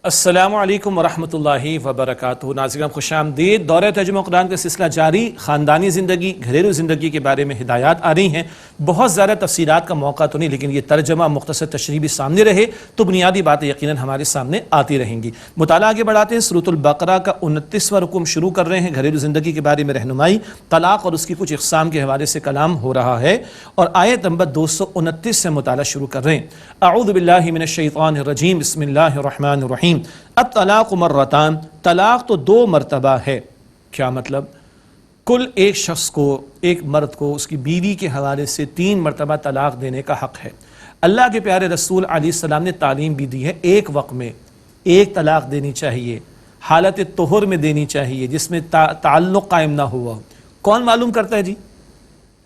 السلام علیکم ورحمۃ اللہ وبرکاتہ۔ ناظرین خوش آمدید۔ دورہ ترجمہ قرآن کا سلسلہ جاری، خاندانی زندگی، گھریلو زندگی کے بارے میں ہدایات آ رہی ہیں۔ بہت زیادہ تفصیلات کا موقع تو نہیں، لیکن یہ ترجمہ مختصر تشریح بھی سامنے رہے تو بنیادی باتیں یقیناً ہمارے سامنے آتی رہیں گی۔ مطالعہ آگے بڑھاتے ہیں۔ سورۃ البقرہ کا 29واں رکوع شروع کر رہے ہیں۔ گھریلو زندگی کے بارے میں رہنمائی، طلاق اور اس کی کچھ اقسام کے حوالے سے کلام ہو رہا ہے، اور آیت نمبر 229 سے مطالعہ شروع کر رہے ہیں۔ اعوذ باللہ من الشیطان الرجیم، بسم اللہ الرحمن الرحیم۔ الطلاق مرتان، طلاق تو 2 مرتبہ ہے۔ کیا مطلب؟ کل ایک شخص کو، ایک مرد کو اس کی بیوی کے حوالے سے 3 مرتبہ طلاق دینے کا حق ہے۔ اللہ کے پیارے رسول علیہ السلام نے تعلیم بھی دی ہے، ایک وقت میں ایک طلاق دینی چاہیے، حالت طہر میں دینی چاہیے، جس میں تعلق قائم نہ ہوا۔ کون معلوم کرتا ہے جی؟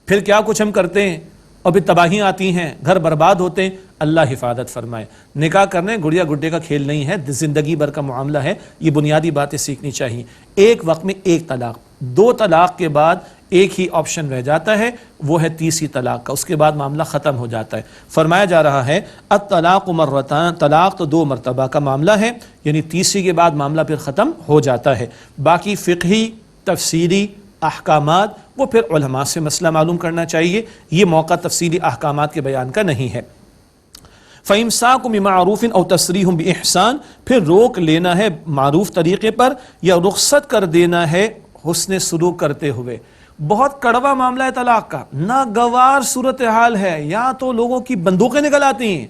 پھر کیا کچھ ہم کرتے ہیں اور پھر تباہیاں آتی ہیں، گھر برباد ہوتے ہیں۔ اللہ حفاظت فرمائے۔ نکاح کرنے گڑیا گڈے کا کھیل نہیں ہے، زندگی بھر کا معاملہ ہے۔ یہ بنیادی باتیں سیکھنی چاہیے۔ ایک وقت میں ایک طلاق، 2 طلاق کے بعد ایک ہی آپشن رہ جاتا ہے، وہ ہے تیسری طلاق کا، اس کے بعد معاملہ ختم ہو جاتا ہے۔ فرمایا جا رہا ہے الطلاق مرتان، طلاق تو 2 مرتبہ کا معاملہ ہے، یعنی تیسری کے بعد معاملہ پھر ختم ہو جاتا ہے۔ باقی فقہی تفسیری احکامات وہ پھر علماء سے مسئلہ معلوم کرنا چاہیے، یہ موقع تفصیلی احکامات کے بیان کا نہیں ہے۔ فَإِمْسَاكُ بِمَعْرُوفٍ أَوْ تَسْرِيحٌ بِإِحْسَانٍ، پھر روک لینا ہے معروف طریقے پر یا رخصت کر دینا ہے حسن سلوک کرتے ہوئے۔ بہت کڑوا معاملہ ہے طلاق کا، ناگوار صورتحال ہے، یا تو لوگوں کی بندوقیں نکل آتی ہیں۔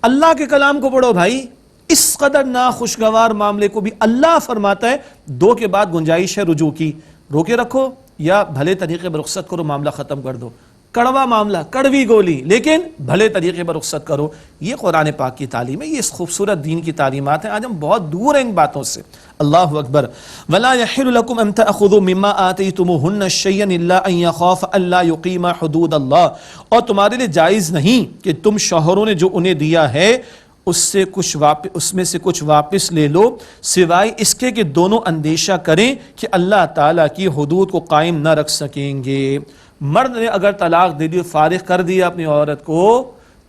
اللہ کے کلام کو پڑھو بھائی، اس قدر ناخوشگوار معاملے کو بھی اللہ فرماتا ہے 2 کے بعد گنجائش ہے رجوع کی، روکے رکھو یا بھلے طریقے پر رخصت کرو، معاملہ ختم کر دو۔ کڑوا معاملہ، کڑوی گولی، لیکن بھلے طریقے پر رخصت کرو۔ یہ قرآن پاک کی تعلیم ہے، یہ اس خوبصورت دین کی تعلیمات ہیں۔ آج ہم بہت دور ہیں ان باتوں سے۔ اللہ اکبر۔ وَلَا يَحِلُّ لَكُمْ أَن تَأْخُذُوا مِمَّا آتَيْتُمُوهُنَّ شَيْئًا إِلَّا أَن يَخَافَ أَلَّا يُقِيمَا حُدُودَ اللَّهِ، اور تمہارے لیے جائز نہیں کہ تم شوہروں نے جو انہیں دیا ہے اس میں سے کچھ واپس لے لو، سوائے اس کے کہ دونوں اندیشہ کریں کہ اللہ تعالیٰ کی حدود کو قائم نہ رکھ سکیں گے۔ مرد نے اگر طلاق دے دی، فارغ کر دیا اپنی عورت کو،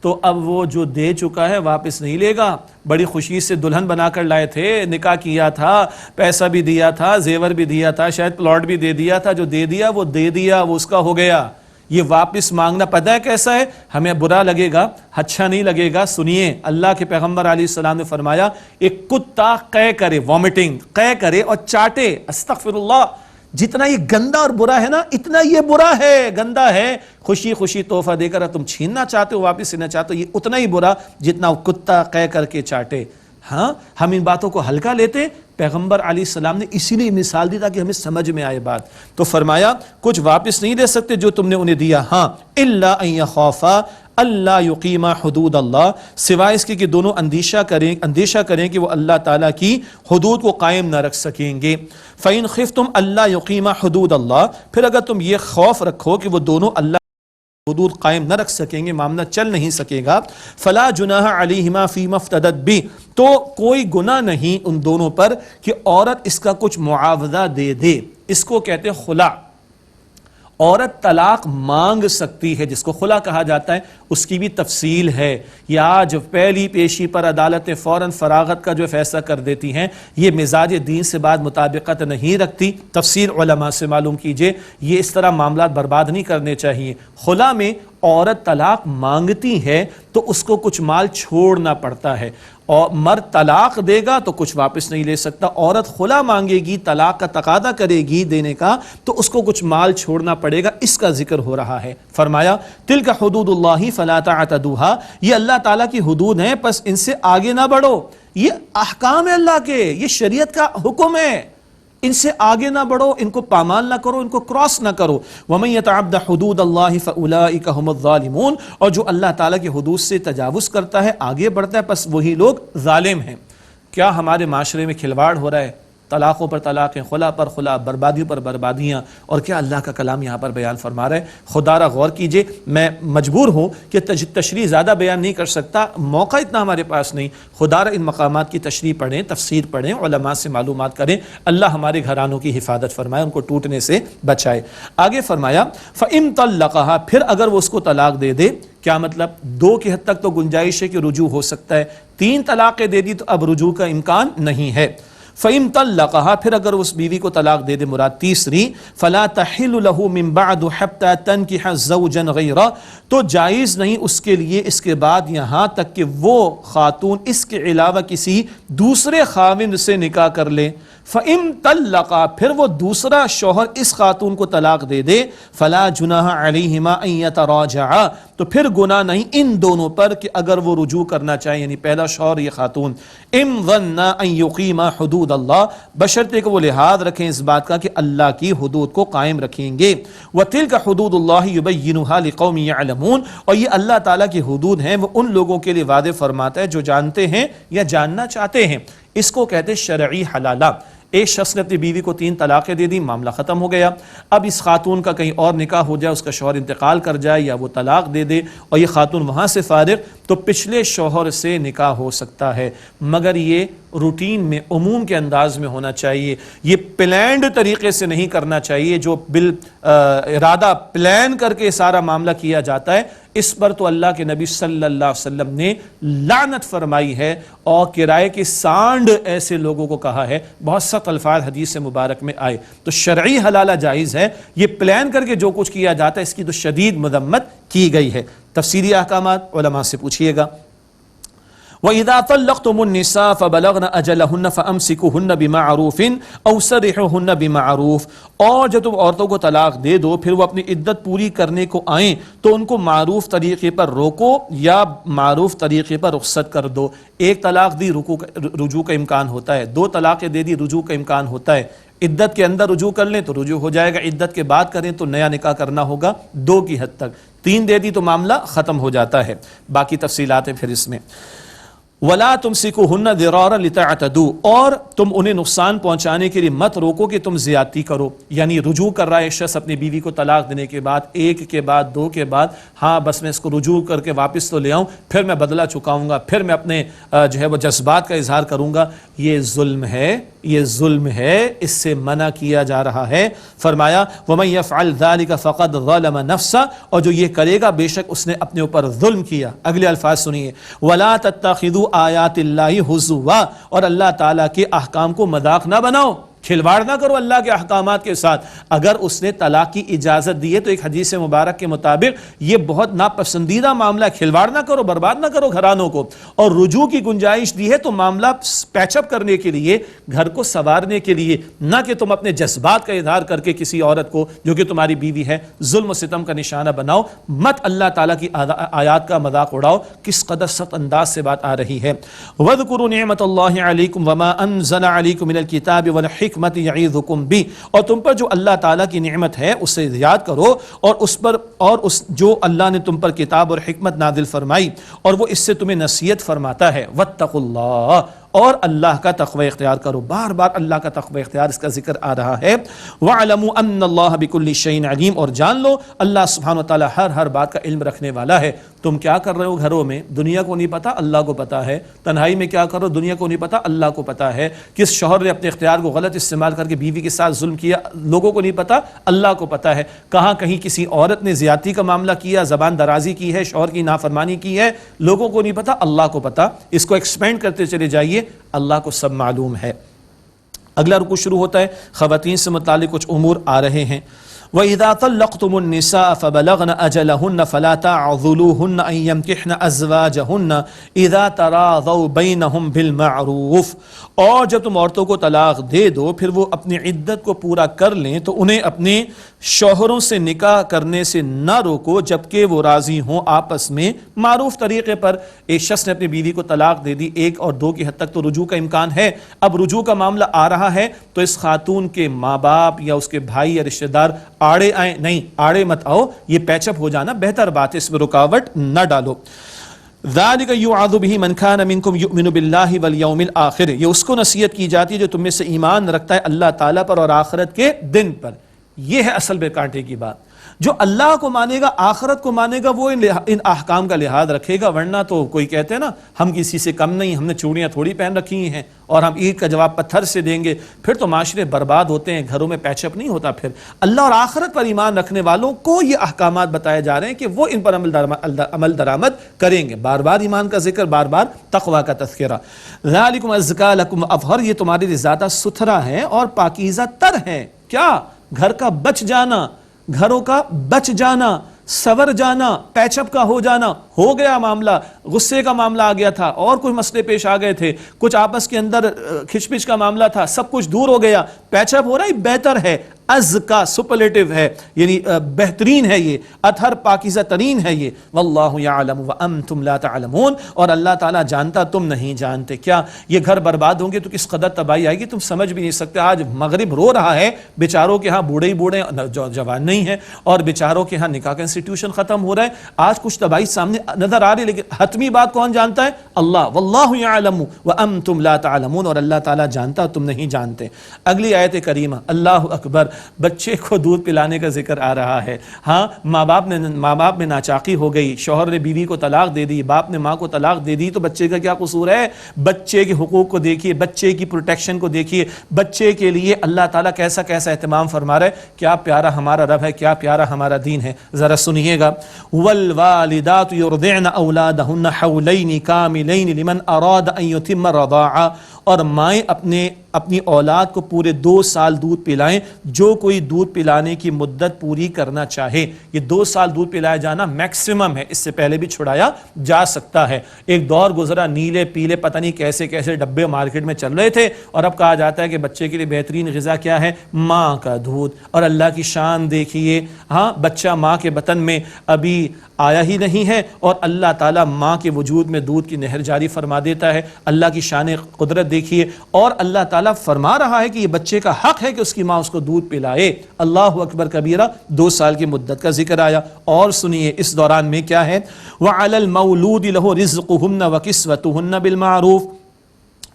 تو اب وہ جو دے چکا ہے واپس نہیں لے گا۔ بڑی خوشی سے دلہن بنا کر لائے تھے، نکاح کیا تھا، پیسہ بھی دیا تھا، زیور بھی دیا تھا، شاید پلاٹ بھی دے دیا تھا، جو دے دیا وہ دے دیا، وہ اس کا ہو گیا۔ یہ واپس مانگنا پتہ ہے کیسا ہے؟ ہمیں برا لگے گا، اچھا نہیں لگے گا۔ سنیے، اللہ کے پیغمبر علیہ السلام نے فرمایا، ایک کتا قے کرے، وامٹنگ قے کرے اور چاٹے، استغفر اللہ، جتنا یہ گندا اور برا ہے نا، اتنا یہ برا ہے، گندا ہے۔ خوشی خوشی تحفہ دے کر تم چھیننا چاہتے ہو، واپس لینا چاہتے ہو، یہ اتنا ہی برا جتنا وہ کتا قے کر کے چاٹے۔ ہاں، ہم ان باتوں کو ہلکا لیتے، پیغمبر علیہ السلام نے اسی لیے مثال دی تاکہ ہمیں سمجھ میں آئے بات۔ تو فرمایا کچھ واپس نہیں دے سکتے جو تم نے انہیں دیا، ہاں الا ان یخافا اللہ یقیما حدود اللہ، سوائے اس کے کہ دونوں اندیشہ کریں کہ وہ اللہ تعالیٰ کی حدود کو قائم نہ رکھ سکیں گے۔ فَإِنْ خِفْتُمْ أَلَّا يُقِيمَا حُدُودَ اللَّهِ، پھر اگر تم یہ خوف رکھو کہ وہ دونوں اللہ حدود قائم نہ رکھ سکیں گے، معاملہ چل نہیں سکے گا، فلا جناح علیہما فیما افتدت بھی، تو کوئی گناہ نہیں ان دونوں پر کہ عورت اس کا کچھ معاوضہ دے دے۔ اس کو کہتے ہیں خلا۔ عورت طلاق مانگ سکتی ہے، جس کو خلا کہا جاتا ہے، اس کی بھی تفصیل ہے۔ یا جو پہلی پیشی پر عدالتیں فوراً فراغت کا جو فیصلہ کر دیتی ہیں، یہ مزاج دین سے بعد مطابقت نہیں رکھتی، تفسیر علماء سے معلوم کیجئے۔ یہ اس طرح معاملات برباد نہیں کرنے چاہیے۔ خلا میں عورت طلاق مانگتی ہے تو اس کو کچھ مال چھوڑنا پڑتا ہے، اور مرد طلاق دے گا تو کچھ واپس نہیں لے سکتا۔ عورت خلا مانگے گی، طلاق کا تقاضا کرے گی دینے کا، تو اس کو کچھ مال چھوڑنا پڑے گا، اس کا ذکر ہو رہا ہے۔ فرمایا تلک حدود اللہ فلا تعتدوها، یہ اللہ تعالیٰ کی حدود ہیں، پس ان سے آگے نہ بڑھو۔ یہ احکام ہے اللہ کے، یہ شریعت کا حکم ہے، ان سے آگے نہ بڑھو، ان کو پامال نہ کرو، ان کو کراس نہ کرو۔ وَمَن يَتَعَدَّ حُدُودَ اللَّهِ فَأُولَٰئِكَ هُمُ الظَّالِمُونَ، اور جو اللہ تعالیٰ کی حدود سے تجاوز کرتا ہے، آگے بڑھتا ہے، پس وہی لوگ ظالم ہیں۔ کیا ہمارے معاشرے میں کھلواڑ ہو رہا ہے؟ طلاقوں پر طلاقیں، خلا پر خلا، بربادیوں پر بربادیاں، اور کیا اللہ کا کلام یہاں پر بیان فرما رہا ہے؟ خدا را غور کیجئے۔ میں مجبور ہوں کہ تشریح زیادہ بیان نہیں کر سکتا، موقع اتنا ہمارے پاس نہیں۔ خدا را ان مقامات کی تشریح پڑھیں، تفسیر پڑھیں، علماء سے معلومات کریں۔ اللہ ہمارے گھرانوں کی حفاظت فرمائے، ان کو ٹوٹنے سے بچائے۔ آگے فرمایا فَإِن طَلَّقَهَا، پھر اگر وہ اس کو طلاق دے دے، کیا مطلب؟ 2 کی حد تک تو گنجائش ہے کہ رجوع ہو سکتا ہے، 3 طلاقیں دے دی تو اب رجوع کا امکان نہیں ہے. فَإِن طَلَّقَهَا پھر اگر اس بیوی کو طلاق دے دے مراد تیسری فَلَا تَحِلُّ لَهُ مِن بَعْدُ حَتَّى تَنْكِحَ زَوْجًا غَيْرَهُ تو جائز نہیں اس کے لیے اس کے بعد یہاں تک کہ وہ خاتون اس کے علاوہ کسی دوسرے خاوند سے نکاح کر لے. فَإِن طَلَّقَا پھر وہ دوسرا شوہر اس خاتون کو طلاق دے دے فَلَا جُنَاحَ عَلَيْهِمَا أَن يَتَرَاجَعَا تو پھر گناہ نہیں ان دونوں پر کہ اگر وہ رجوع کرنا چاہیں یعنی پہلا شوہر یہ خاتون اِن ظَنَّا أَن يُقِيمَا حُدُودَ اللہ بشرطے کہ وہ لحاظ رکھیں اس بات کا کہ اللہ کی حدود کو قائم رکھیں گے. وَتِلْكَ حُدُودُ اللَّهِ يُبَيِّنُهَا لِقَوْمٍ يَعْلَمُونَ اور یہ اللہ تعالیٰ کی حدود ہیں وہ ان لوگوں کے لیے واضح فرماتا ہے جو جانتے ہیں یا جاننا چاہتے ہیں. اس کو کہتے شرعی حلالہ. ایک شخص نے اپنی بیوی کو 3 طلاقیں دے دی معاملہ ختم ہو گیا. اب اس خاتون کا کہیں اور نکاح ہو جائے اس کا شوہر انتقال کر جائے یا وہ طلاق دے دے اور یہ خاتون وہاں سے فارغ تو پچھلے شوہر سے نکاح ہو سکتا ہے مگر یہ روٹین میں عموم کے انداز میں ہونا چاہیے. یہ پلینڈ طریقے سے نہیں کرنا چاہیے جو ارادہ پلان کر کے سارا معاملہ کیا جاتا ہے. اس پر تو اللہ کے نبی صلی اللہ علیہ وسلم نے لعنت فرمائی ہے اور کرائے کی سانڈ ایسے لوگوں کو کہا ہے. بہت سخت الفاظ حدیث مبارک میں آئے. تو شرعی حلالہ جائز ہے. یہ پلان کر کے جو کچھ کیا جاتا ہے اس کی تو شدید مذمت کی گئی ہے. تفصیلی احکامات علماء سے پوچھیے گا. وَإِذَا طَلَّقْتُمُ النِّسَاءَ فَبَلَغْنَ أَجَلَهُنَّ فَأَمْسِكُوهُنَّ بِمَعْرُوفٍ أَوْ سَرِّحُوهُنَّ بِمَعْرُوفٍ اور جب تم عورتوں کو طلاق دے دو پھر وہ اپنی عدت پوری کرنے کو آئیں تو ان کو معروف طریقے پر روکو یا معروف طریقے پر رخصت کر دو. ایک طلاق دی رجوع کا امکان ہوتا ہے. 2 طلاقیں دے دی رجوع کا امکان ہوتا ہے. عدت کے اندر رجوع کر لیں تو رجوع ہو جائے گا. عدت کے بعد کریں تو نیا نکاح کرنا ہوگا 2 کی حد تک. 3 دے دی تو معاملہ ختم ہو جاتا ہے. باقی تفصیلات ہیں پھر اس میں. وَلَا تُمْسِكُوهُنَّ ضِرَارًا لِتَعْتَدُوا اور تم انہیں نقصان پہنچانے کے لیے مت روکو کہ تم زیادتی کرو. یعنی رجوع کر رہا ہے شخص اپنی بیوی کو طلاق دینے کے بعد 1 کے بعد 2 کے بعد ہاں بس میں اس کو رجوع کر کے واپس تو لے آؤں پھر میں بدلہ چکاؤں گا پھر میں اپنے جو ہے وہ جذبات کا اظہار کروں گا. یہ ظلم ہے. یہ ظلم ہے. اس سے منع کیا جا رہا ہے. فرمایا وَمَن يَفْعَلْ ذَلِكَ فَقَدْ ظَلَمَ نَفْسَهُ اور جو یہ کرے گا بے شک اس نے اپنے اوپر ظلم کیا. اگلے الفاظ سنیے. وَلَا تَتَّخِذُوا آیات اللہ ہزوا اور اللہ تعالیٰ کے احکام کو مذاق نہ بناؤ. کھلواڑ نہ کرو اللہ کے احکامات کے ساتھ. اگر اس نے طلاق کی اجازت دی ہے تو ایک حدیث مبارک کے مطابق یہ بہت ناپسندیدہ معاملہ. کھلواڑ نہ کرو برباد نہ کرو گھرانوں کو. اور رجوع کی گنجائش دی ہے تو معاملہ پیچ اپ کرنے کے لیے گھر کو سنوارنے کے لیے نہ کہ تم اپنے جذبات کا اظہار کر کے کسی عورت کو جو کہ تمہاری بیوی ہے ظلم و ستم کا نشانہ بناؤ. مت اللہ تعالیٰ کی آیات کا مذاق اڑاؤ. کس قدر سخت انداز سے بات آ رہی ہے. وَاذْكُرُوا نِعْمَةَ اللَّهِ عَلَيْكُمْ وَمَا أَنزَلَ عَلَيْكُمْ مِنَ الْكِتَابِ وَالْحِكْمَةِ یعظکم بہ اور تم پر جو اللہ تعالیٰ کی نعمت ہے اسے یاد کرو اور اس پر اور اس جو اللہ نے تم پر کتاب اور حکمت نازل فرمائی اور وہ اس سے تمہیں نصیحت فرماتا ہے. واتقوا اللہ اور اللہ کا تقوی اختیار کرو. بار بار اللہ کا تقوی اختیار اس کا ذکر آ رہا ہے. وَاعْلَمُوا أَنَّ اللَّهَ بِكُلِّ شَيْءٍ عَلِيمٌ اور جان لو اللہ سبحانہ وتعالی ہر بات کا علم رکھنے والا ہے. تم کیا کر رہے ہو گھروں میں دنیا کو نہیں پتا اللہ کو پتا ہے. تنہائی میں کیا کر رہے ہو دنیا کو نہیں پتا اللہ کو پتا ہے. کس شوہر نے اپنے اختیار کو غلط استعمال کر کے بیوی کے ساتھ ظلم کیا لوگوں کو نہیں پتا اللہ کو پتا ہے. کہاں کہیں کسی عورت نے زیادتی کا معاملہ کیا زبان درازی کی ہے شوہر کی نافرمانی کی ہے لوگوں کو نہیں پتا اللہ کو پتا. اس کو ایکسپینڈ کرتے چلے جائیے اللہ کو سب معلوم ہے. اگلا رکوع شروع ہوتا ہے. خواتین سے متعلق کچھ امور آ رہے ہیں. وَإِذَا طَلَّقْتُمُ النِّسَاءَ فَبَلَغْنَ أَجَلَهُنَّ فَلَا تَعْضُلُوهُنَّ أَن يَنكِحْنَ أَزْوَاجَهُنَّ إِذَا تَرَاضَوْا بَيْنَهُمْ بِالْمَعْرُوفِ اور جب تم عورتوں کو طلاق دے دو پھر وہ اپنی عدت کو پورا کر لیں تو انہیں اپنے شوہروں سے نکاح کرنے سے نہ روکو جبکہ وہ راضی ہوں آپس میں معروف طریقے پر. ایک شخص نے اپنی بیوی کو طلاق دے دی 1 اور 2 کی حد تک تو رجوع کا امکان ہے. اب رجوع کا معاملہ آ رہا ہے تو اس خاتون کے ماں باپ یا اس کے بھائی یا رشتہ دار آڑے آئیں. نہیں آڑے مت آؤ. یہ پیچ اپ ہو جانا بہتر بات ہے. اس میں رکاوٹ نہ ڈالو. ذَلِكَ يُوعَظُ بِهِ مَنْ كَانَ مِنْكُمْ يُؤْمِنُ بِاللَّهِ وَالْيَوْمِ الْآخِرِ یہ اس کو نصیحت کی جاتی ہے جو تم میں سے ایمان رکھتا ہے اللہ تعالیٰ پر اور آخرت کے دن پر. یہ ہے اصل بے کانٹے کی بات. جو اللہ کو مانے گا، آخرت کو مانے گا، وہ ان احکام کا لحاظ رکھے گا. ورنہ تو کوئی کہتے ہیں نا ہم کسی سے کم نہیں، ہم نے چوڑیاں تھوڑی پہن رکھی ہیں اور ہم عید کا جواب پتھر سے دیں گے، پھر تو معاشرے برباد ہوتے ہیں، گھروں میں پیچ اپ نہیں ہوتا. پھر اللہ اور آخرت پر ایمان رکھنے والوں کو یہ احکامات بتائے جا رہے ہیں کہ وہ ان پر عمل درآمد کریں گے. بار بار ایمان کا ذکر، بار بار تقویٰ کا تذکرہ. ذالکم ازکیٰ لکم اطہر، یہ تمہارے لیے زیادہ ستھرا ہے اور پاکیزہ تر ہے. کیا؟ گھر کا بچ جانا، گھروں کا بچ جانا، سور جانا، پیچ اپ کا ہو جانا. ہو گیا معاملہ، غصے کا معاملہ آ گیا تھا اور کچھ مسئلے پیش آ گئے تھے، کچھ آپس کے اندر کھچ پچ کا معاملہ تھا، سب کچھ دور ہو گیا، پیچ اپ ہو رہا ہے، بہتر ہے. ازکا سپرلیٹو ہے، یعنی بہترین ہے، یہ اطہر پاکیزہ ترین ہے یہ. واللہ یعلم وانتم لا تعلمون، اور اللہ تعالیٰ جانتا تم نہیں جانتے. کیا یہ گھر برباد ہوں گے تو کس قدر تباہی آئے گی تم سمجھ بھی نہیں سکتے. آج مغرب رو رہا ہے، بیچاروں کے ہاں بوڑھے ہی بوڑھے جوان نہیں ہیں، اور بیچاروں کے ہاں نکاح کا انسٹیٹیوشن ختم ہو رہا ہے. آج کچھ تباہی سامنے نظر آ رہی ہے، لیکن حتمی بات کون جانتا ہے؟ اللہ. واللہ یعلم وانتم لا تعلمون، اور اللہ تعالیٰ جانتا تم نہیں جانتے. اگلی آیت کریمہ، اللہ اکبر، بچے کو دودھ پلانے کا ذکر آ رہا ہے. ہاں، ماں باپ میں ناچاقی ہو گئی، شوہر نے بیوی کو طلاق دے دی، باپ نے ماں کو طلاق دے دی، تو بچے کا کیا قصور ہے؟ بچے کے حقوق کو دیکھیے، بچے کی پروٹیکشن کو دیکھیے، بچے کے لیے اللہ تعالیٰ کیسا کیسا اہتمام فرما رہا ہے. کیا پیارا ہمارا رب ہے، کیا پیارا ہمارا دین ہے. ذرا سنیے گا. والوالدات یرضعن اولادہن حولین کاملین لمن اراد ان یتم الرضاعہ، اور مائیں اپنی اولاد کو پورے 2 سال دودھ پلائیں جو کوئی دودھ پلانے کی مدت پوری کرنا چاہے. یہ 2 سال دودھ پلایا جانا میکسیمم ہے، اس سے پہلے بھی چھڑایا جا سکتا ہے. ایک دور گزرا، نیلے پیلے پتہ نہیں کیسے کیسے ڈبے مارکیٹ میں چل رہے تھے، اور اب کہا جاتا ہے کہ بچے کے لیے بہترین غذا کیا ہے؟ ماں کا دودھ. اور اللہ کی شان دیکھیے، ہاں، بچہ ماں کے بطن میں ابھی آیا ہی نہیں ہے اور اللہ تعالیٰ ماں کے وجود میں دودھ کی نہر جاری فرما دیتا ہے. اللہ کی شان قدرت دیکھیے، اور اللہ تعالیٰ فرما رہا ہے کہ یہ بچے کا حق ہے کہ اس کی ماں اس کو دودھ پلائے. اللہ اکبر کبیرہ. 2 سال کی مدت کا ذکر آیا. اور سنیے اس دوران میں کیا ہے؟ وَعَلَى الْمَوْلُودِ لَهُ رِزْقُهُنَّ وَكِسْوَتُهُنَّ بِالْمَعْرُوفِ،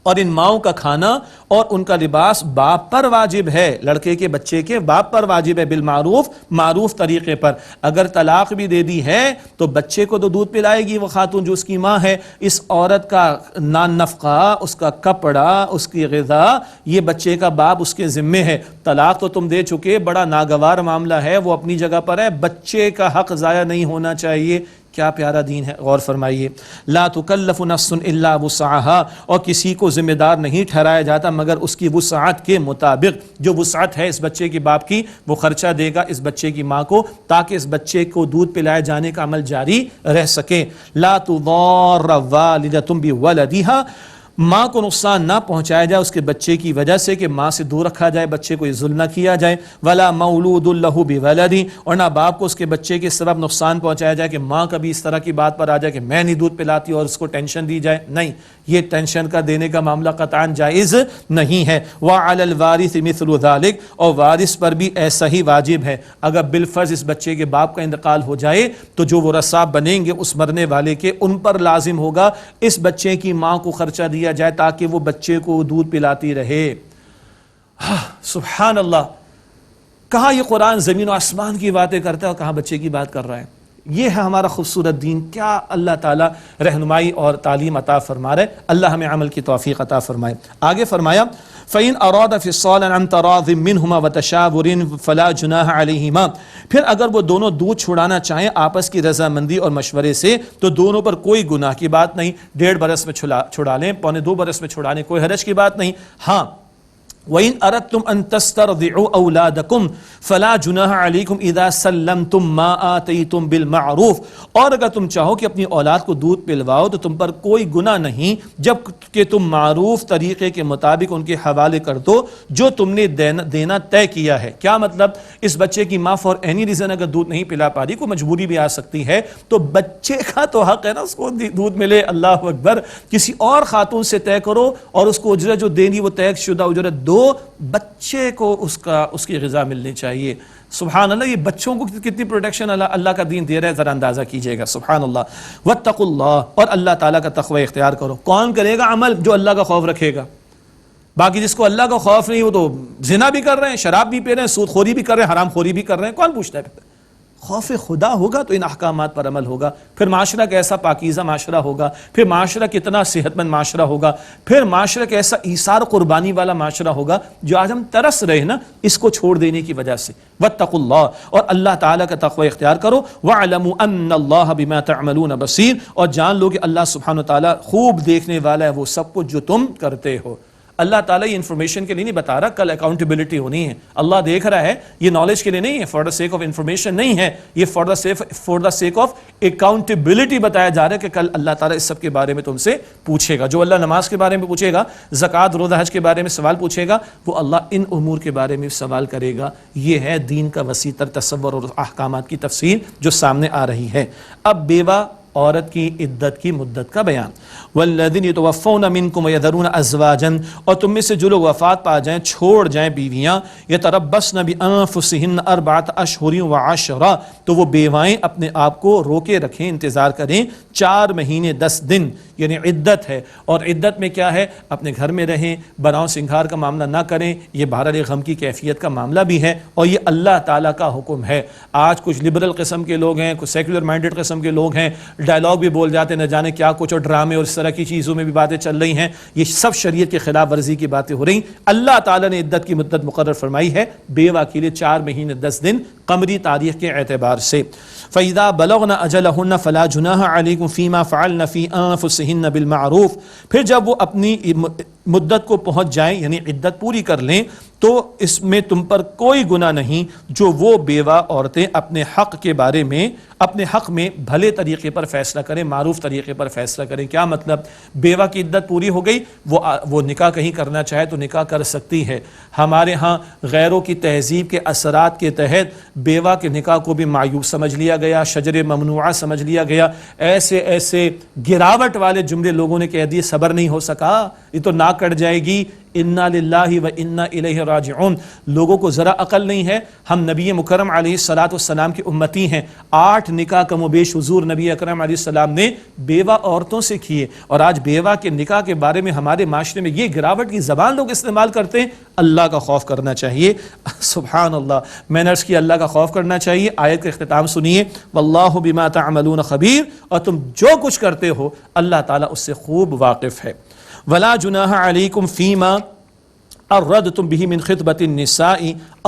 اور ان ماؤں کا کھانا اور ان کا لباس باپ پر واجب ہے، لڑکے کے بچے کے باپ پر واجب ہے، بالمعروف، معروف طریقے پر. اگر طلاق بھی دے دی ہے تو بچے کو تو دودھ پلائے گی وہ خاتون جو اس کی ماں ہے. اس عورت کا نان نفقہ، اس کا کپڑا، اس کی غذا، یہ بچے کا باپ اس کے ذمے ہے. طلاق تو تم دے چکے، بڑا ناگوار معاملہ ہے، وہ اپنی جگہ پر ہے، بچے کا حق ضائع نہیں ہونا چاہیے. کیا پیارا دین ہے، غور فرمائیے. لا تکلف نفس الا وسعها، اور کسی کو ذمہ دار نہیں ٹھہرایا جاتا مگر اس کی وسعت کے مطابق. جو وسعت ہے اس بچے کے باپ کی، وہ خرچہ دے گا اس بچے کی ماں کو تاکہ اس بچے کو دودھ پلائے جانے کا عمل جاری رہ سکے. لا تضار والدۃ بولدها، ماں کو نقصان نہ پہنچایا جائے اس کے بچے کی وجہ سے کہ ماں سے دور رکھا جائے، بچے کو یہ ظلم نہ کیا جائے. ولا مولود له بولدی، اور نہ باپ کو اس کے بچے کے سبب نقصان پہنچایا جائے کہ ماں کبھی اس طرح کی بات پر آ جائے کہ میں نہیں دودھ پلاتی اور اس کو ٹینشن دی جائے. نہیں، یہ ٹینشن کا دینے کا معاملہ قطعاً جائز نہیں ہے. وعلی الوارث مثل ذلک، اور وارث پر بھی ایسا ہی واجب ہے. اگر بالفرض اس بچے کے باپ کا انتقال ہو جائے تو جو ورثاء بنیں گے اس مرنے والے کے، ان پر لازم ہوگا اس بچے کی ماں کو خرچہ دیا جائے تاکہ وہ بچے کو دودھ پلاتی رہے. سبحان اللہ، کہاں یہ قرآن زمین و آسمان کی باتیں کرتا ہے اور کہاں بچے کی بات کر رہا ہے. یہ ہے ہمارا خوبصورت دین. کیا اللہ تعالیٰ رہنمائی اور تعلیم عطا فرما رہے. اللہ ہمیں عمل کی توفیق عطا فرمائے. آگے فرمایا فَإِنْ أَرَادَ فِصَالًا عَنْ تَرَاضٍ مِّنْهُمَا وَتَشَاوُرٍ فَلَا جُنَاحَ عَلَيْهِمَا، پھر اگر وہ دونوں دودھ چھڑانا چاہیں آپس کی رضامندی اور مشورے سے تو دونوں پر کوئی گناہ کی بات نہیں. 1.5 برس میں چھڑا لیں، 1.25 برس میں چھڑانے کوئی حرج کی بات نہیں. ہاں، وَإِنْ أَرَدْتُمْ أَن تَسْتَرْضِعُوا أَوْلَادَكُمْ فَلَا جُنَاحَ عَلَيْكُمْ إِذَا سَلَّمْتُمْ مَا آتَيْتُمْ بِالْمَعْرُوفِ، اور اگر تم چاہو کہ اپنی اولاد کو دودھ پلواؤ تو تم پر کوئی گناہ نہیں جب کہ تم معروف طریقے کے مطابق ان کے حوالے کر دو جو تم نے دینا طے کیا ہے. کیا مطلب؟ اس بچے کی ماں فار اینی ریزن اگر دودھ نہیں پلا پا رہی، کوئی مجبوری بھی آ سکتی ہے، تو بچے کا تو حق ہے نا اس کو دودھ ملے. اللہ اکبر. کسی اور خاتون سے طے کرو اور اس کو اجرت جو دینی وہ طے شدہ اجرت دو، بچے کو اس کی غذا ملنی چاہیے. سبحان اللہ، یہ بچوں کو کتنی پروٹیکشن اللہ کا دین دے رہا ہے، ذرا اندازہ کیجئے گا. سبحان اللہ. واتقوا اللہ، اور اللہ تعالیٰ کا تقوی اختیار کرو. کون کرے گا عمل؟ جو اللہ کا خوف رکھے گا. باقی جس کو اللہ کا خوف نہیں وہ تو زنا بھی کر رہے ہیں، شراب بھی پی رہے ہیں، سود خوری بھی کر رہے ہیں، حرام خوری بھی کر رہے ہیں. کون پوچھتا ہے؟ خوف خدا ہوگا تو ان احکامات پر عمل ہوگا، پھر معاشرہ کیسا پاکیزہ معاشرہ ہوگا، پھر معاشرہ کتنا صحت مند معاشرہ ہوگا، پھر معاشرہ کیسا ایثار قربانی والا معاشرہ ہوگا جو آج ہم ترس رہے ہیں نا اس کو چھوڑ دینے کی وجہ سے۔ واتقوا اللہ، اور اللہ تعالیٰ کا تقوی اختیار کرو، وَاعْلَمُوا أَنَّ اللَّهَ بِمَا تَعْمَلُونَ بَصِيرٌ، اور جان لو کہ اللہ سبحانہ وتعالیٰ خوب دیکھنے والا ہے وہ سب کچھ جو تم کرتے ہو۔ اللہ تعالیٰ یہ انفارمیشن کے لیے نہیں بتا رہا کل اکاؤنٹیبلٹی ہونی ہے، اللہ دیکھ رہا ہے، یہ نالج کے لیے نہیں ہے، for the sake of information نہیں ہے، یہ for the sake of accountability بتایا جا رہا ہے کہ کل اللہ تعالیٰ اس سب کے بارے میں تم سے پوچھے گا۔ جو اللہ نماز کے بارے میں پوچھے گا، زکوٰۃ روزہ حج کے بارے میں سوال پوچھے گا، وہ اللہ ان امور کے بارے میں سوال کرے گا۔ یہ ہے دین کا وسیع تر تصور اور احکامات کی تفصیل جو سامنے آ رہی ہے۔ اب بیوہ عورت کی عدت کی مدت کا بیان، والذین یتوفون منکم ویذرون ازواجا، اور تم میں سے جو لوگ وفات پا جائیں چھوڑ جائیں بیویاں، یتربصن بانفسہن اربعۃ اشہر وعشرا، تو وہ بیوائیں اپنے آپ کو روکے رکھیں، انتظار کریں 4 مہینے 10 دن، یعنی عدت ہے۔ اور عدت میں کیا ہے؟ اپنے گھر میں رہیں، بناؤ سنگھار کا معاملہ نہ کریں، یہ بہرحال غم کی کیفیت کا معاملہ بھی ہے اور یہ اللہ تعالیٰ کا حکم ہے۔ آج کچھ لبرل قسم کے لوگ ہیں، کچھ سیکولر مائنڈڈ قسم کے لوگ ہیں، ڈائلاگ بھی بول جاتے ہیں، نہ جانے کیا کچھ، اور ڈرامے اور اس طرح کی چیزوں میں بھی باتیں چل رہی ہیں، یہ سب شریعت کے خلاف ورزی کی باتیں ہو رہی۔ اللہ تعالیٰ نے عدت کی مدت مقرر فرمائی ہے بیوہ کے لیے 4 مہینے 10 دن قمری تاریخ کے اعتبار سے۔ فَإِذَا بَلَغْنَ أَجَلَهُنَّ فَلَا جُنَاحَ عَلَيْكُمْ فِي مَا فَعَلْنَ فِي أَنفُسِهِنَّ بِالْمَعْرُوفِ، پھر جب وہ اپنی مدت کو پہنچ جائیں یعنی عدت پوری کر لیں تو اس میں تم پر کوئی گناہ نہیں جو وہ بیوہ عورتیں اپنے حق کے بارے میں، اپنے حق میں بھلے طریقے پر فیصلہ کریں، معروف طریقے پر فیصلہ کریں۔ کیا مطلب؟ بیوہ کی عدت پوری ہو گئی، وہ نکاح کہیں کرنا چاہے تو نکاح کر سکتی ہے۔ ہمارے ہاں غیروں کی تہذیب کے اثرات کے تحت بیوہ کے نکاح کو بھی معیوب سمجھ لیا گیا، شجر ممنوعہ سمجھ لیا گیا، ایسے گراوٹ والے جملے لوگوں نے کہہ دیے، صبر نہیں ہو سکا، یہ تو ناک کٹ جائے گی، انا للہ و انا الیہ راجعون۔ لوگوں کو ذرا عقل نہیں ہے۔ ہم نبی مکرم علیہ الصلوۃ والسلام کی امتی ہیں، 8 نکاح کم و بیش حضور نبی اکرم علیہ السلام نے بیوہ عورتوں سے کیے، اور آج بیوہ کے نکاح کے بارے میں ہمارے معاشرے میں یہ گراوٹ کی زبان لوگ استعمال کرتے ہیں۔ اللہ کا خوف کرنا چاہیے، سبحان اللہ، میں نے عرض کیا اللہ کا خوف کرنا چاہیے۔ آیت کا اختتام سنیے، واللہ بما تعملون خبیر، اور تم جو کچھ کرتے ہو اللہ تعالیٰ اس سے خوب واقف ہے۔ ولا جناح علیکم فیما اردتم به من خطبۃ النساء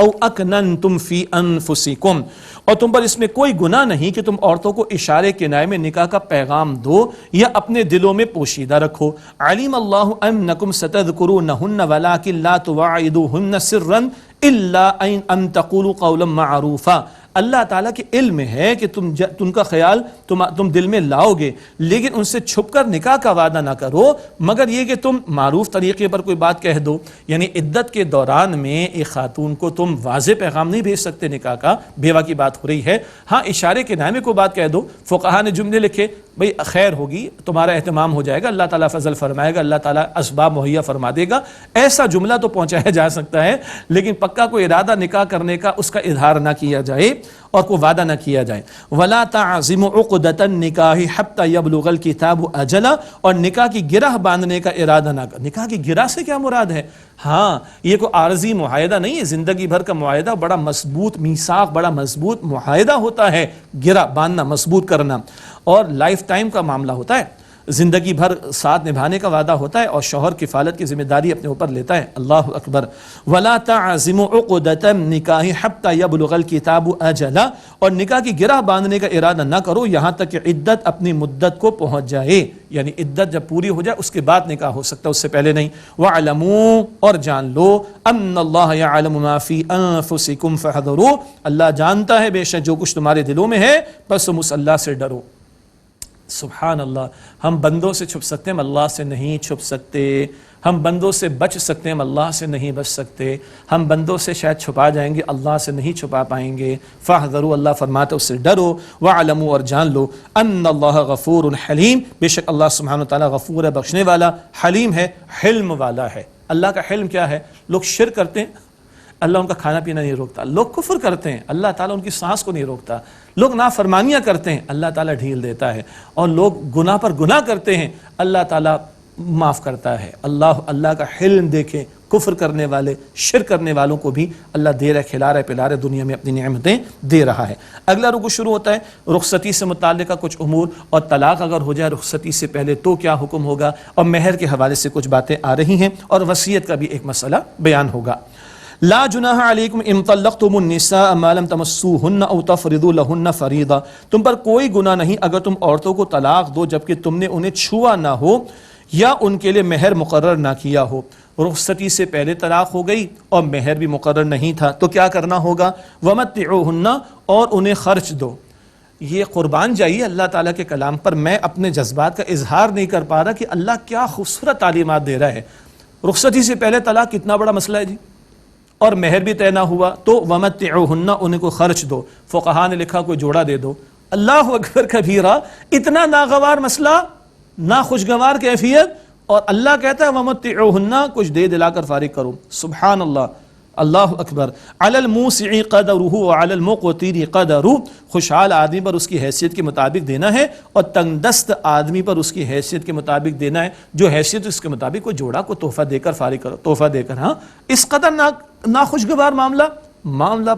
او اکننتم فی انفسکم، اور تم پر اس میں کوئی گناہ نہیں کہ تم عورتوں کو اشارے کنائے میں نکاح کا پیغام دو یا اپنے دلوں میں پوشیدہ رکھو۔ علیم اللہ انکم ستذکرونہن ولکن لا تواعدوہن سرا الا ان تقولوا قولا معروفا، اللہ تعالیٰ کے علم میں ہے کہ تم کا خیال تم دل میں لاؤ گے، لیکن ان سے چھپ کر نکاح کا وعدہ نہ کرو مگر یہ کہ تم معروف طریقے پر کوئی بات کہہ دو۔ یعنی عدت کے دوران میں ایک خاتون کو تم واضح پیغام نہیں بھیج سکتے نکاح کا، بیوہ کی بات ہو رہی ہے، ہاں اشارے کے نائے میں کوئی بات کہہ دو۔ فقہا نے جملے لکھے، بھئی خیر ہوگی، تمہارا اہتمام ہو جائے گا، اللہ تعالیٰ فضل فرمائے گا، اللہ تعالیٰ اسباب مہیا فرما دے گا، ایسا جملہ تو پہنچایا جا سکتا ہے، لیکن پکا کوئی ارادہ نکاح کرنے کا اس کا اظہار نہ کیا جائے اور کوئی وعدہ نہ کیا جائے۔ وَلَا تَعْزِمُ عُقْدَةَ النِّكَاحِ حَتَّى يَبْلُغَ الْكِتَابُ أَجَلَهُ، اور نکاح کی گرہ باندھنے کا ارادہ نہ کر۔ نکاح کی گرہ سے کیا مراد ہے؟ ہاں یہ کوئی عارضی معاہدہ نہیں ہے، زندگی بھر کا معاہدہ، بڑا مضبوط میثاق، بڑا مضبوط معاہدہ ہوتا ہے، گرہ باندھنا، مضبوط کرنا، اور لائف ٹائم کا معاملہ ہوتا ہے، زندگی بھر ساتھ نبھانے کا وعدہ ہوتا ہے، اور شوہر کفالت کی ذمہ داری اپنے اوپر لیتا ہے۔ اللہ اکبر۔ وَلَا تَعْزِمُ عُقْدَةَ النِّكَاحِ حَتَّى يَبْلُغَ الْكِتَابُ أَجَلَهُ، اور نکاح کی گرہ باندھنے کا ارادہ نہ کرو یہاں تک کہ عدت اپنی مدت کو پہنچ جائے، یعنی عدت جب پوری ہو جائے اس کے بعد نکاح ہو سکتا ہے، اس سے پہلے نہیں۔ وَاعْلَمُوا، اور جان لو، أَنَّ اللَّهَ يَعْلَمُ مَا فِي أَنفُسِكُمْ فَاحْذَرُوا، اللہ جانتا ہے بے شک جو کچھ تمہارے دلوں میں ہے، بس تم اس اللہ سے ڈرو۔ سبحان اللہ، ہم بندوں سے چھپ سکتے ہیں، ہم اللہ سے نہیں چھپ سکتے، ہم بندوں سے بچ سکتے ہیں، ہم اللہ سے نہیں بچ سکتے، ہم بندوں سے شاید چھپا جائیں گے، اللہ سے نہیں چھپا پائیں گے۔ فاحذروا، اللہ فرماتا ہے اس سے ڈرو۔ وَاعْلَمُوا، اور جان لو، ان اللہ غفور حلیم، بے شک اللہ سبحانہ وتعالیٰ غفور ہے، بخشنے والا، حلیم ہے، حلم والا ہے۔ اللہ کا حلم کیا ہے؟ لوگ شرک کرتے ہیں، اللہ ان کا کھانا پینا نہیں روکتا، لوگ کفر کرتے ہیں، اللہ تعالیٰ ان کی سانس کو نہیں روکتا، لوگ نافرمانیاں کرتے ہیں، اللہ تعالیٰ ڈھیل دیتا ہے، اور لوگ گناہ پر گناہ کرتے ہیں، اللہ تعالیٰ معاف کرتا ہے۔ اللہ کا حلم دیکھیں، کفر کرنے والے شرک کرنے والوں کو بھی اللہ دے رہا ہے، کھلا رہا ہے، پلا رہا ہے، دنیا میں اپنی نعمتیں دے رہا ہے۔ اگلا رکوع شروع ہوتا ہے رخصتی سے متعلقہ کچھ امور، اور طلاق اگر ہو جائے رخصتی سے پہلے تو کیا حکم ہوگا، اور مہر کے حوالے سے کچھ باتیں آ رہی ہیں، اور وصیت کا بھی ایک مسئلہ بیان ہوگا۔ لا جناح علیکم ان طلقتم النساء ما لم تمسوهن او تفرضوا لهن فریضہ، تم پر کوئی گناہ نہیں اگر تم عورتوں کو طلاق دو جبکہ تم نے انہیں چھوا نہ ہو یا ان کے لیے مہر مقرر نہ کیا ہو۔ رخصتی سے پہلے طلاق ہو گئی اور مہر بھی مقرر نہیں تھا تو کیا کرنا ہوگا؟ ومتعوہن، اور انہیں خرچ دو۔ یہ قربان جائیے اللہ تعالیٰ کے کلام پر، میں اپنے جذبات کا اظہار نہیں کر پا رہا کہ اللہ کیا خوبصورت تعلیمات دے رہا ہے۔ رخصتی سے پہلے طلاق کتنا بڑا مسئلہ ہے جی، اور مہر بھی طے نہ ہوا تو ومتعوہن، انہیں کو خرچ دو۔ فقہا نے لکھا کوئی جوڑا دے دو۔ اللہ اکبر کبیرہ، اتنا ناگوار مسئلہ، ناخوشگوار کیفیت، اور اللہ کہتا ہے ومتعوہن، کچھ دے دلا کر فارغ کرو۔ سبحان اللہ، اللہ اکبر۔ علی الموسع قدرہ وعلی المقتر قدرہ، خوشحال آدمی پر اس کی حیثیت کے مطابق دینا ہے، اور تنگ دست آدمی پر اس کی حیثیت کے مطابق دینا ہے، جو حیثیت اس کے مطابق کوئی جوڑا کو تحفہ دے کر فارغ کرو، تحفہ دے کر۔ ہاں، اس قدر ناخوشگوار معاملہ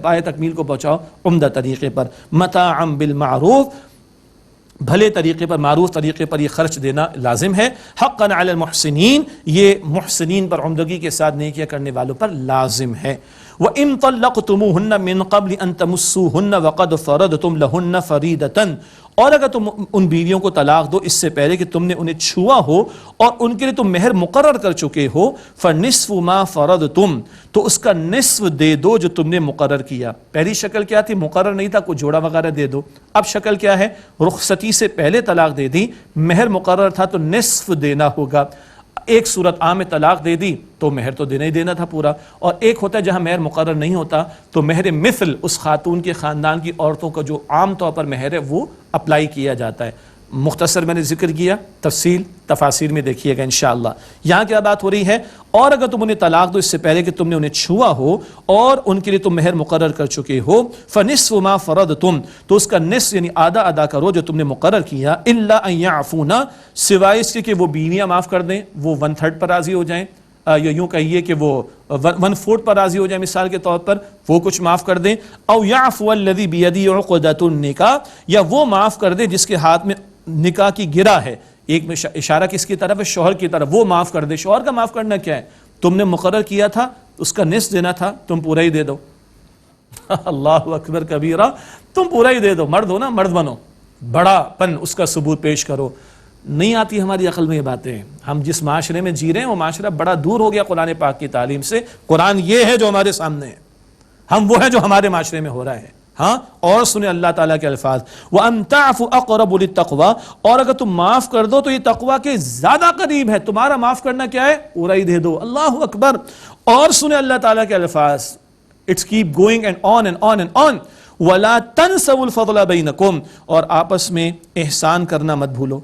پائے تکمیل کو پہنچاؤ عمدہ طریقے پر، متاعا بالمعروف، بھلے طریقے پر، معروف طریقے پر یہ خرچ دینا لازم ہے۔ حقا علی المحسنین، یہ محسنین پر، عمدگی کے ساتھ نیکیاں کرنے والوں پر لازم ہے۔ وَإِن طَلَّقْتُمُوهُنَّ مِن قَبْلِ أَن تَمُسُّوهُنَّ وَقَدْ فَرَضْتُمْ لَهُنَّ فَرِيضَةً، اور اگر تم ان بیویوں کو طلاق دو اس سے پہلے کہ تم نے انہیں چھوا ہو اور ان کے لیے تم مہر مقرر کر چکے ہو، فَنِصْفُ مَا فَرَضْتُمْ، تو اس کا نصف دے دو جو تم نے مقرر کیا۔ پہلی شکل کیا تھی؟ مقرر نہیں تھا، کوئی جوڑا وغیرہ دے دو۔ اب شکل کیا ہے؟ رخصتی سے پہلے طلاق دے دی، مہر مقرر تھا تو نصف دینا ہوگا۔ ایک صورت عام میں طلاق دے دی تو مہر تو دینا ہی دینا تھا پورا، اور ایک ہوتا ہے جہاں مہر مقرر نہیں ہوتا تو مہر مثل اس خاتون کے خاندان کی عورتوں کا جو عام طور پر مہر ہے وہ اپلائی کیا جاتا ہے۔ مختصر میں نے ذکر کیا، تفصیل تفاسیر میں دیکھیے گا انشاءاللہ۔ یہاں کیا بات ہو رہی ہے؟ اور اگر تم انہیں طلاق دو اس سے پہلے کہ تم نے انہیں چھوا ہو اور ان کے لیے تم مہر مقرر کر چکے ہو، فَنِصْفُ مَا فَرَضْتُمْ، تو اس کا نصف یعنی آدھا ادا کرو جو تم نے مقرر کیا، إِلَّا أَن يَعْفُونَ، سوائے اس کے کہ وہ بیویاں معاف کر دیں، وہ 1/3 پر راضی ہو جائیں، یا یوں کہیے کہ وہ 1/4 پر راضی ہو جائیں مثال کے طور پر، وہ کچھ معاف کر دیں۔ او يعفو الذي بيده عقدۃ النکاح، یا وہ معاف کر دے جس کے ہاتھ میں نکاح کی گرہ ہے۔ ایک میں اشارہ کس کی طرف ہے؟ شوہر کی طرف، وہ معاف کر دے۔ شوہر کا معاف کرنا کیا ہے؟ تم نے مقرر کیا تھا، اس کا نصف دینا تھا، تم پورا ہی دے دو۔ اللہ اکبر کبیرہ، تم پورا ہی دے دو، مرد ہو نا، مرد بنو، بڑا پن اس کا ثبوت پیش کرو۔ نہیں آتی ہماری عقل میں یہ باتیں، ہم جس معاشرے میں جی رہے ہیں وہ معاشرہ بڑا دور ہو گیا قرآن پاک کی تعلیم سے۔ قرآن یہ ہے جو ہمارے سامنے ہے، ہم وہ ہیں جو ہمارے معاشرے میں ہو رہا ہے۔ ہاں، اور سنیں اللہ تعالیٰ کے الفاظ، وَأَن تَعْفُوا أَقْرَبُ لِلتَّقْوَىٰ، اور اگر تم معاف کر دو تو یہ تقویٰ کے زیادہ قریب ہے۔ تمہارا معاف کرنا کیا ہے؟ پورا ہی دے دو۔ اللہ اکبر۔ اور سنیں اللہ تعالیٰ کے الفاظ، it's keep going and on and on and on, وَلَا تَنْسَوُا الْفَضْلَ بَيْنَكُمْ، اور آپس میں احسان کرنا مت بھولو۔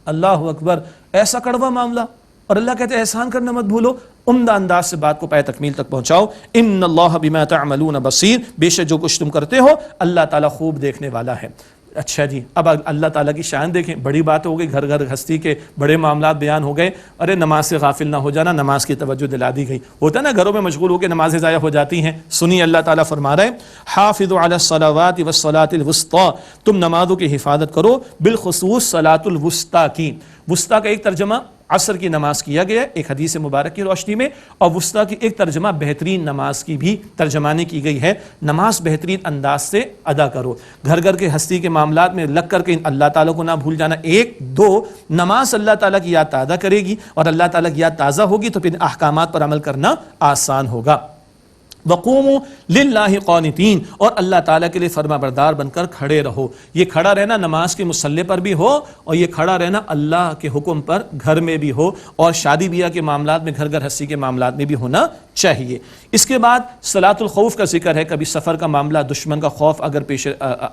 اللہ اکبر، ایسا کڑوا معاملہ، اور اللہ کہتے ہیں احسان کرنا مت بھولو۔ عمدہ انداز سے بات کو پائے تکمیل تک پہنچاؤ۔ ان اللہ بما تعملون بصیر، بے شک جو کچھ تم کرتے ہو اللہ تعالیٰ خوب دیکھنے والا ہے۔ اچھا جی، اب اللہ تعالیٰ کی شان دیکھیں، بڑی بات ہو گئی، گھر گھر ہستی کے بڑے معاملات بیان ہو گئے۔ ارے نماز سے غافل نہ ہو جانا، نماز کی توجہ دلا دی گئی۔ ہوتا ہے نا گھروں میں مشغول ہو کے نمازیں ضائع ہو جاتی ہیں۔ سنی اللہ تعالیٰ فرما رہے ہیں، حافظوا علی الصلوات والصلاۃ الوسطیٰ، تم نمازوں کی حفاظت کرو، بالخصوص صلاۃ الوسطیٰ کی۔ وسطیٰ کا ایک ترجمہ عصر کی نماز کیا گیا ہے ایک حدیث مبارک کی روشنی میں، اور وسطیٰ کی ایک ترجمہ بہترین نماز کی بھی ترجمانی کی گئی ہے۔ نماز بہترین انداز سے ادا کرو، گھر گھر کے ہستی کے معاملات میں لگ کر کے اللہ تعالیٰ کو نہ بھول جانا۔ ایک دو، نماز اللہ تعالیٰ کی یاد تازہ کرے گی، اور اللہ تعالیٰ کی یاد تازہ ہوگی تو پھر احکامات پر عمل کرنا آسان ہوگا۔ وقوموا للہ قانتین، اور اللہ تعالیٰ کے لیے فرما بردار بن کر کھڑے رہو۔ یہ کھڑا رہنا نماز کے مصلی پر بھی ہو، اور یہ کھڑا رہنا اللہ کے حکم پر گھر میں بھی ہو، اور شادی بیاہ کے معاملات میں، گھر گھر ہستی کے معاملات میں بھی ہونا چاہیے۔ اس کے بعد صلاۃ الخوف کا ذکر ہے۔ کبھی سفر کا معاملہ، دشمن کا خوف اگر پیش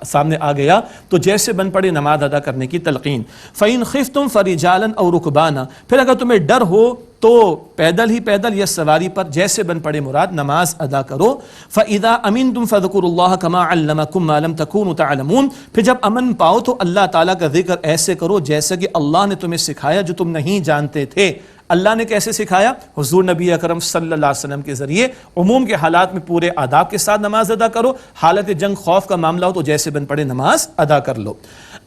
سامنے آ گیا تو جیسے بن پڑے نماز ادا کرنے کی تلقین۔ فَإِنْ خِفْتُمْ فَرِجَالًا أَوْ رُكْبَانًا، پھر اگر تمہیں ڈر ہو تو پیدل ہی پیدل یا سواری پر جیسے بن پڑے مراد نماز ادا کرو. فَإِذَا أَمِنْتُمْ فَاذْكُرُوا اللَّهَ كَمَا عَلَّمَكُمْ مَا لَمْ تَكُونُوا تَعْلَمُونَ. پھر جب امن پاؤ تو اللہ تعالیٰ کا ذکر ایسے کرو جیسا کہ اللہ نے تمہیں سکھایا جو تم نہیں جانتے تھے. اللہ نے کیسے سکھایا؟ حضور نبی اکرم صلی اللہ علیہ وسلم کے ذریعے. عموم کے حالات میں پورے آداب کے ساتھ نماز ادا کرو، حالت جنگ خوف کا معاملہ ہو تو جیسے بن پڑے نماز ادا کر لو.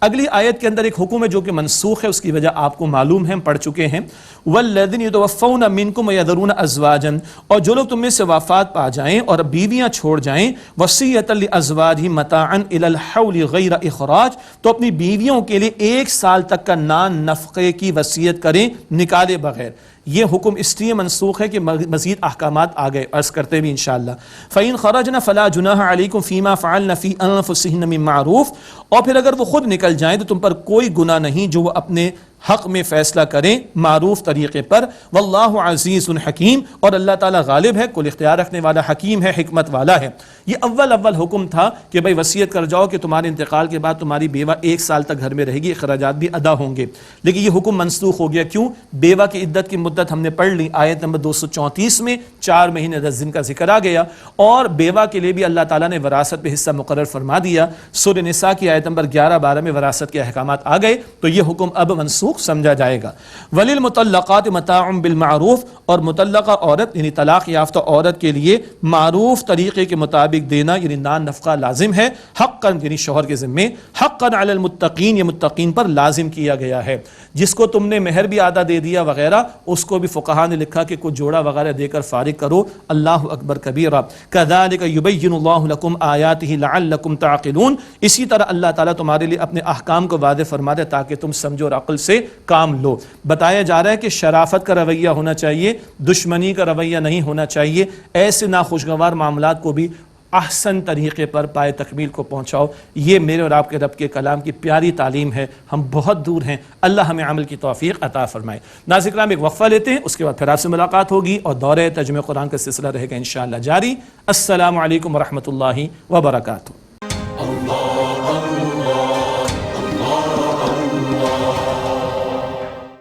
اگلی آیت کے اندر ایک حکم ہے جو کہ منسوخ ہے، اس کی وجہ آپ کو معلوم ہے، ہم پڑھ چکے ہیں. والذین یتوفون منکم ویذرون ازواجا، اور جو لوگ تم میں سے وفات پا جائیں اور بیویاں چھوڑ جائیں، وصیۃ لازواجہم متاعا الی الحول غیر اخراج، تو اپنی بیویوں کے لیے 1 سال تک کا نان نفقے کی وصیت کریں نکالے بغیر. یہ حکم اس لیے منسوخ ہے کہ مزید احکامات آ گئے، عرض کرتے بھی انشاءاللہ. فَإِنْ خَرَجْنَ فَلَا جُنَاحَ عَلَيْكُمْ فِي مَا فَعَلْنَ فِي أَنفُسِهِنَّ مِن مَّعْرُوفٍ، اور پھر اگر وہ خود نکل جائیں تو تم پر کوئی گناہ نہیں جو وہ اپنے حق میں فیصلہ کریں معروف طریقے پر. واللہ عزیز حکیم، اور اللہ تعالیٰ غالب ہے، کل اختیار رکھنے والا، حکیم ہے، حکمت والا ہے. یہ اول حکم تھا کہ بھائی وصیت کر جاؤ کہ تمہارے انتقال کے بعد تمہاری بیوہ 1 سال تک گھر میں رہے گی، اخراجات بھی ادا ہوں گے. لیکن یہ حکم منسوخ ہو گیا. کیوں؟ بیوہ کی عدت کی مدت ہم نے پڑھ لی آیت نمبر 234 میں 4 مہینے 10 دن کا ذکر آ گیا، اور بیوہ کے لیے بھی اللہ تعالیٰ نے وراثت پہ حصہ مقرر فرما دیا. سورہ نساء کی آیت نمبر 11-12 میں وراثت کے احکامات آ گئے، تو یہ حکم اب منسوخ سمجھا جائے گا. وَلِلْمُطَلَّقَاتِ مَتَاعٌ بِالْمَعْرُوفِ، اور متطلقہ عورت یعنی طلاق یافتہ عورت کے لیے معروف طریقے کے مطابق دینا یعنی نان نفقہ لازم ہے. حقاً یعنی شوہر کے ذمے، حقاً علی المتقین، یہ متقین پر لازم کیا گیا ہے. جس کو تم نے مہر بھی آدھا دے دیا وغیرہ، اس کو بھی فقہاء نے لکھا کہ کچھ جوڑا وغیرہ دے کر فارغ کرو. اللہ اکبر کبیرہ. کذالک یبین اللہ لکم آیاتہ لعلکم تعقلون، اسی طرح اللہ تعالیٰ تمہارے لیے اپنے احکام کو واضح فرما دے تاکہ تم سمجھو اور عقل سے کام لو. بتایا جا رہا ہے کہ شرافت کا رویہ ہونا چاہیے، دشمنی کا رویہ نہیں ہونا چاہیے. ایسے ناخوشگوار معاملات کو بھی احسن طریقے پر پائے تکمیل کو پہنچاؤ. یہ میرے اور آپ کے رب کے کلام کی پیاری تعلیم ہے. ہم بہت دور ہیں، اللہ ہمیں عمل کی توفیق عطا فرمائے. ناظرین کرام، ایک وقفہ لیتے ہیں، اس کے بعد پھر آپ سے ملاقات ہوگی اور دورہ ترجمہ قرآن کا سلسلہ رہے گا انشاءاللہ جاری. السلام علیکم ورحمۃ اللہ وبرکاتہ.